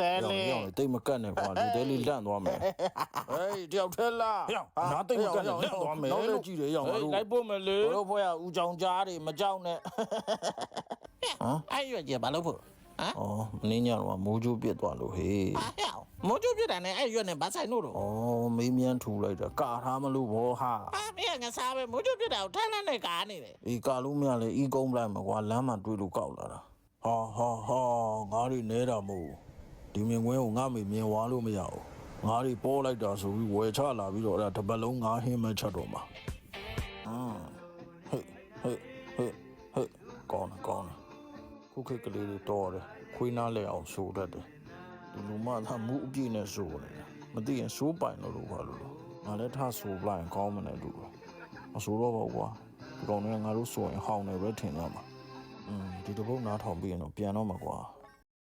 တဲလေးတိတ်မကတ်နဲ့ကွာလူတဲလေးလန့်သွားမယ်ဟေးတယောက်ထဲလားငါတိတ်မကတ်နဲ့လန့်သွားမယ်လို့ကြည့်တယ်ရောက်ငါတို့လိုက်ဖို့မလေတို့ဘွဲကဦးကြောင်ကြားတွေမကြောက်နဲ့ဟမ်အဲ့ရွက်ကြီးဘာလို့ဖို့ဟမ်အော်မင်းညတော့မိုးကြိုးပြစ်သွားလို့ဟေးမိုးကြိုးပြစ်တယ်နဲ့အဲ့ရွက်နဲ့ဘာဆိုင်လို့တော့ဩမေးမြန်းထူလိုက်တာကာထားမလို့ဘောဟာမင်းငါစားပဲမိုးကြိုးပြစ်တာကိုထမ်းနဲ့ကာနေတယ်အေးကာလို့မရလေဤကုန်းလိုက်မှာကွာလမ်းမှာတွေ့လို့ကောက်လာတာဟာငါတွေနဲတာမို့ဒီမြင်ကွင်းကိုငါမေမြင်ဝါလို့မရဘူးငါတွေပေါ်လိုက်တာဆိုပြီးဝယ်ချလာပြီးတော့အဲ့ဒါတပတ်လုံးငါဟင်းမချက်တော့မှာဟေးကောင်းခုခေတ်ကလေးတွေတော်တယ်ခွေးနားလဲအောင်ဆိုတတ်တယ်ဒီလူမသာမူအပြည့်နဲ့ဆိုနေတာမသိရင်ဆိုးပိုင်လို့ဘာလို့ငါလည်းထားဆိုပလိုက်ကောင်းမနေတူမဆိုးတော့ပါကွာဒီကောင်တွေကငါတို့ဆိုရင်ဟောင်းနေပဲထင်ရမှာဒီတပုတ်နားထောင်ပြီးရင်တော့ပြန်တော့မှာကွာ